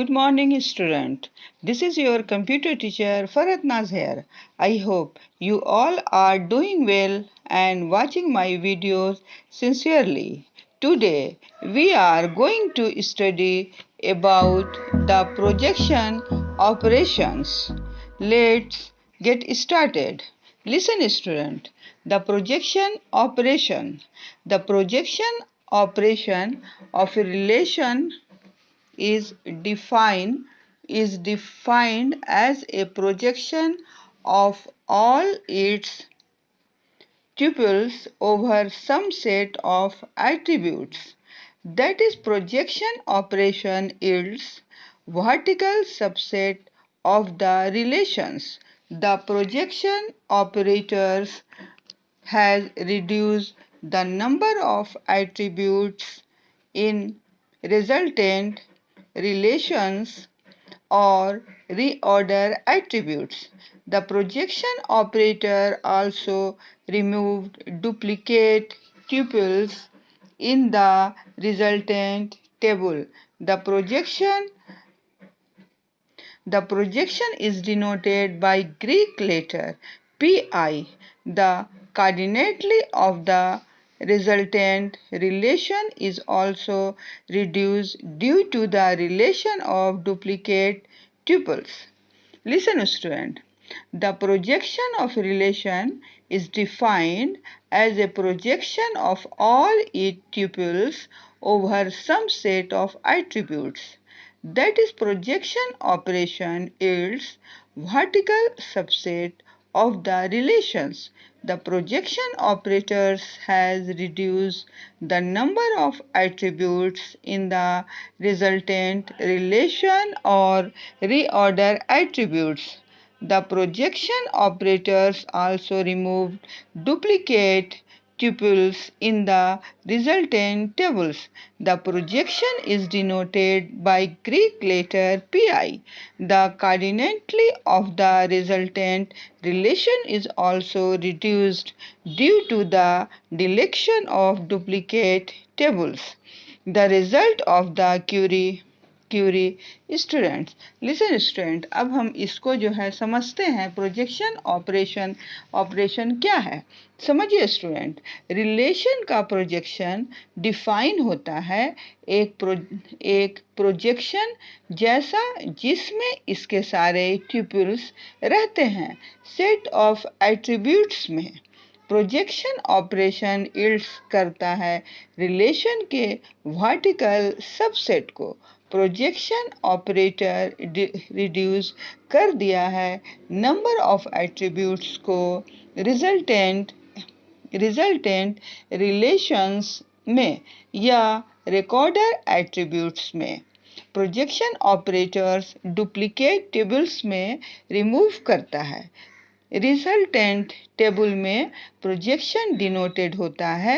Good morning, student. This is your computer teacher Farhat Naz here. I hope you all are doing well and watching my videos sincerely. Today we are going to study about the projection operations. Let's get started. Listen, student. The projection operation. The projection operation of a relation is defined as a projection of all its tuples over some set of attributes. That is, projection operation yields vertical subset of the relations. The projection operators has reduced the number of attributes in resultant relations or reorder attributes. The projection operator also removed duplicate tuples in the resultant table. The projection is denoted by Greek letter pi. The coordinately of the resultant relation is also reduced due to the relation of duplicate tuples. Listen, student. The projection of a relation is defined as a projection of all its tuples over some set of attributes. That is, projection operation yields vertical subset of the relations. The projection operators has reduced the number of attributes in the resultant relation or reorder attributes. The projection operators also removed duplicate tuples in the resultant tables. The projection is denoted by Greek letter pi. The coordinately of the resultant relation is also reduced due to the deletion of duplicate tables. The result of the query students listen student अब हम इसको जो है समझते हैं projection operation क्या है समझिए स्टूडेंट रिलेशन का प्रोजेक्शन डिफाइन होता है एक प्रोजेक्शन जैसा जिसमें इसके सारे ट्यूपल्स रहते हैं सेट ऑफ एट्रीब्यूट्स में प्रोजेक्शन ऑपरेशन यील्ड करता है रिलेशन के वर्टिकल सबसेट को प्रोजेक्शन ऑपरेटर रिड्यूस कर दिया है नंबर ऑफ एट्रीब्यूट्स को रिजल्टेंट रिलेशंस में या रिकॉर्डर एट्रीब्यूट्स में प्रोजेक्शन ऑपरेटर्स डुप्लीकेट टेबल्स में रिमूव करता है रिजल्टेंट टेबल में प्रोजेक्शन डिनोटेड होता है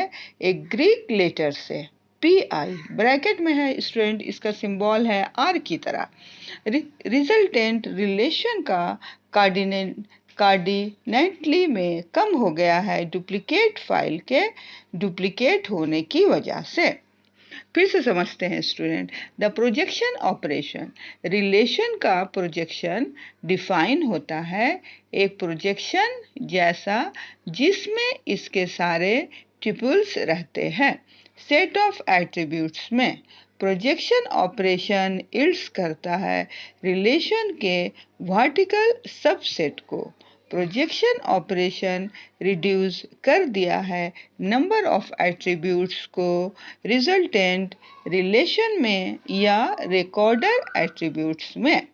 एक ग्रीक लेटर से पी ब्रैकेट में है स्टूडेंट इसका सिंबल है आर की तरह रिजल्टेंट रिलेशन का कार्डिनेटली में कम हो गया है डुप्लीकेट फाइल के डुप्लीकेट होने की वजह से फिर से समझते हैं student the projection operation relation का प्रोजेक्शन डिफाइन होता है एक प्रोजेक्शन जैसा जिसमें इसके सारे ट्यूपल्स रहते हैं सेट ऑफ एट्रीब्यूट्स में प्रोजेक्शन ऑपरेशन यील्ड करता है रिलेशन के वर्टिकल सबसेट को प्रोजेक्शन ऑपरेशन रिड्यूस कर दिया है नंबर ऑफ एट्रीब्यूट्स को रिजल्टेंट रिलेशन में या रिकॉर्डर एट्रीब्यूट्स में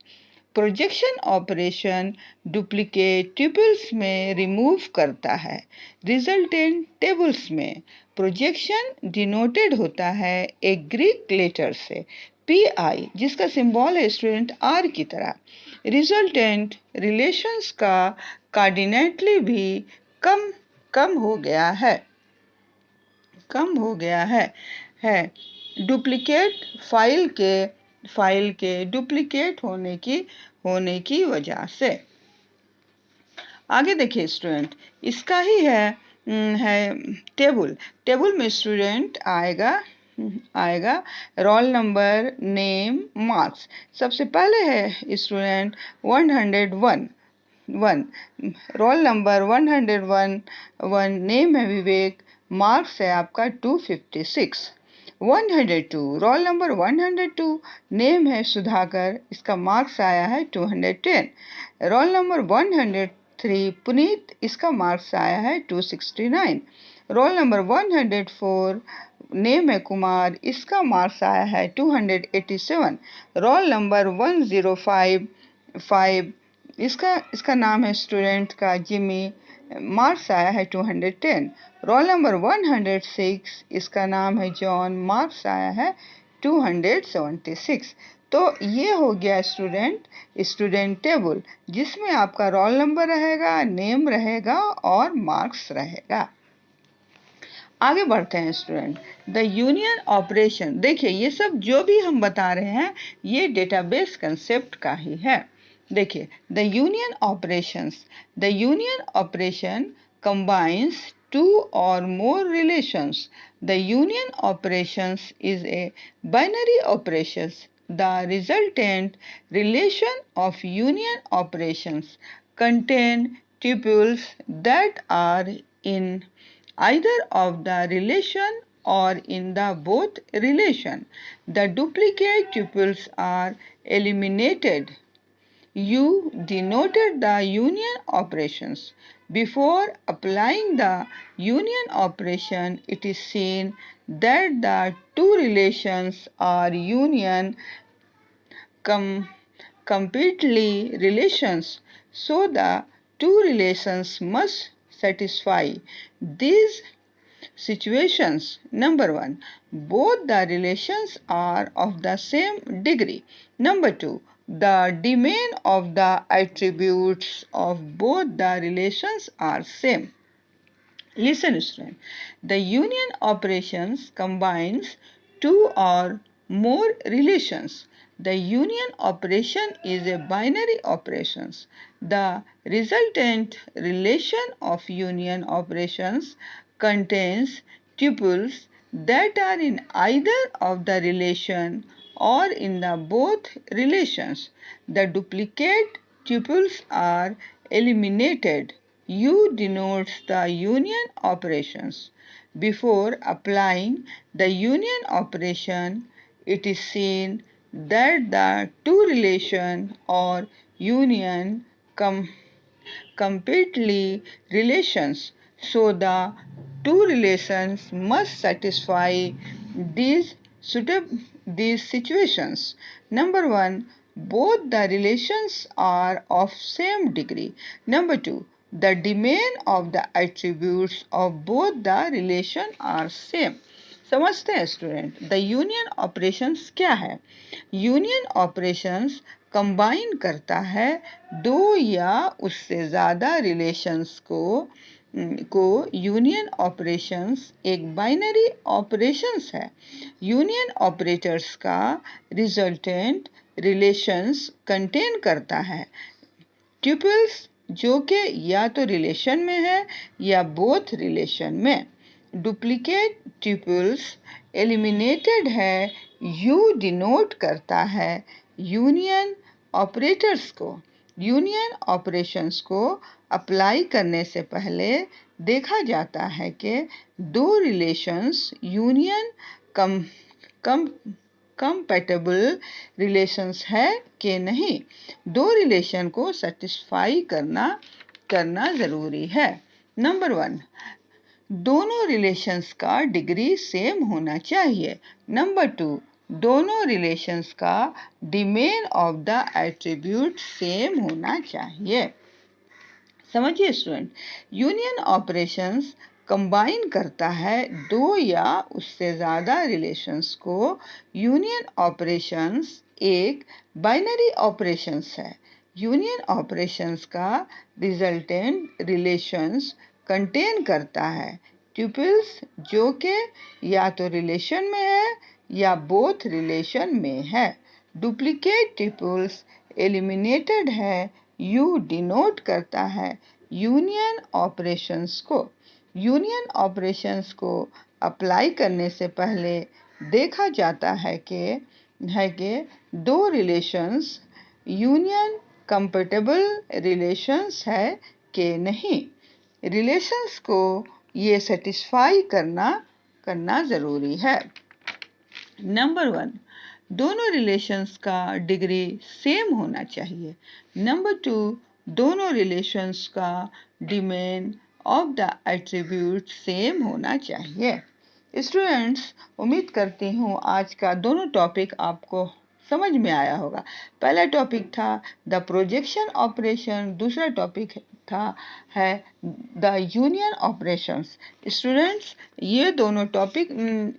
प्रोजेक्शन ऑपरेशन डुप्लीकेट ट्यूपल्स में रिमूव करता है रिजल्टेंट टेबल्स में प्रोजेक्शन डिनोटेड होता है एक ग्रीक लेटर से पी जिसका सिंबल है स्टूडेंट आर की तरह रिजल्टेंट रिलेशंस का कार्डिनेटली भी कम हो गया है डुप्लीकेट फाइल के डुप्लीकेट होने की वजह से आगे देखिए स्टूडेंट इसका ही है टेबल में स्टूडेंट आएगा आएगा रोल नंबर, नेम, मार्क्स। सबसे पहले है स्टूडेंट 101 रोल नंबर 101 नेम है विवेक, मार्क्स है आपका 256। 102 रोल नंबर 102 नेम है सुधाकर, इसका मार्क्स आया है 210। रोल नंबर 103 पुनीत, इसका मार्क्स आया है 269। रोल नंबर 104 नेम है कुमार, इसका मार्क्स आया है 287। रोल नंबर 105 इसका नाम है स्टूडेंट का जिमी, मार्क्स आया है 210। रोल नंबर 106 इसका नाम है जॉन, मार्क्स आया है 276। तो ये हो गया स्टूडेंट टेबल, जिसमें आपका रोल नंबर रहेगा, नेम रहेगा और मार्क्स रहेगा। आगे बढ़ते हैं स्टूडेंट, द यूनियन ऑपरेशन। देखिए ये सब जो भी हम बता रहे हैं ये डेटाबेस कंसेप्ट का ही है। देखिए the union operation combines two or more relations. The union operations is a binary operation. The resultant relation of union operations contain tuples that are in either of the relation or in the both relation. The duplicate tuples are eliminated. You denoted the union operations. Before applying the union operation, it is seen that the two relations are union completely relations. So the two relations must satisfy these situations. Number 1, both the relations are of the same degree. Number 2, the domain of the attributes of both the relations are same. Listen student, the union operations combines two or more relations. The union operation is a binary operation. The resultant relation of union operations contains tuples that are in either of the relation or in the both relations. The duplicate tuples are eliminated. U denotes the union operations. Before applying the union operation, it is seen that the two relation or union completely relations. So the two relations must satisfy these these situations. Number 1, both the relations are of same degree. Number 2, the domain of the attributes of both the relation are same. समझते हैं student, the union operations क्या है? Union operations combine करता है दो या उससे ज़्यादा रिलेशंस को यूनियन ऑपरेशंस एक बाइनरी ऑपरेशंस है। यूनियन ऑपरेटर्स का रिजल्टेंट रिलेशंस कंटेन करता है ट्यूपल्स जो कि या तो रिलेशन में है या बोथ रिलेशन में। डुप्लीकेट ट्यूपल्स एलिमिनेटेड है। यू डिनोट करता है यूनियन ऑपरेटर्स को। यूनियन ऑपरेशंस को अप्लाई करने से पहले देखा जाता है कि दो रिलेशंस यूनियन कंपैटिबल रिलेशंस है कि नहीं। दो रिलेशन को सेटिस्फाई करना ज़रूरी है। नंबर 1, दोनों रिलेशंस का डिग्री सेम होना चाहिए। नंबर 2, दोनों रिलेशंस का domain of the attribute same होना चाहिए। समझिए स्टूडेंट, यूनियन ऑपरेशंस कंबाइन करता है दो या उससे ज़्यादा रिलेशंस को। यूनियन ऑपरेशंस एक बाइनरी ऑपरेशंस है। यूनियन ऑपरेशंस का रिजल्टेंट रिलेशंस कंटेन करता है ट्यूपल्स जो कि या तो रिलेशन में है या बोथ रिलेशन में है। डुप्लीकेट ट्यूपल्स एलिमिनेटेड है। यू डिनोट करता है यूनियन ऑपरेशंस को। यूनियन ऑपरेशंस को अप्लाई करने से पहले देखा जाता है कि दो रिलेशंस यूनियन कंपैटिबल रिलेशंस है कि नहीं। रिलेशंस को ये सेटिस्फाई करना ज़रूरी है। नंबर 1, दोनों रिलेशंस का डिग्री सेम होना चाहिए। नंबर 2, दोनों रिलेशंस का domain of the attribute same होना चाहिए। स्टूडेंट्स, उम्मीद करती हूँ आज का दोनों टॉपिक आपको समझ में आया होगा। पहला टॉपिक था द प्रोजेक्शन ऑपरेशन, दूसरा टॉपिक है द यूनियन ऑपरेशंस। स्टूडेंट्स, ये दोनों टॉपिक,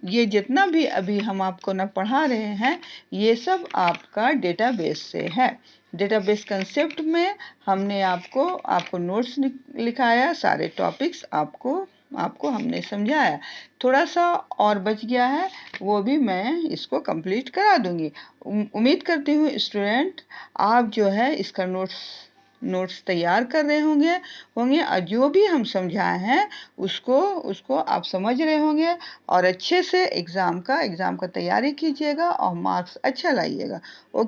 ये जितना भी अभी हम आपको न पढ़ा रहे हैं, ये सब आपका डेटाबेस से है। डेटाबेस कंसेप्ट में हमने आपको नोट्स लिखाया, सारे टॉपिक्स आपको हमने समझाया। थोड़ा सा और बच गया है, वो भी मैं इसको कंप्लीट करा दूंगी। उम्मीद करती हूँ स्टूडेंट आप जो है इसका नोट्स तैयार कर रहे होंगे और जो भी हम समझाए हैं उसको आप समझ रहे होंगे और अच्छे से एग्ज़ाम का तैयारी कीजिएगा और मार्क्स अच्छा लाइएगा। ओके।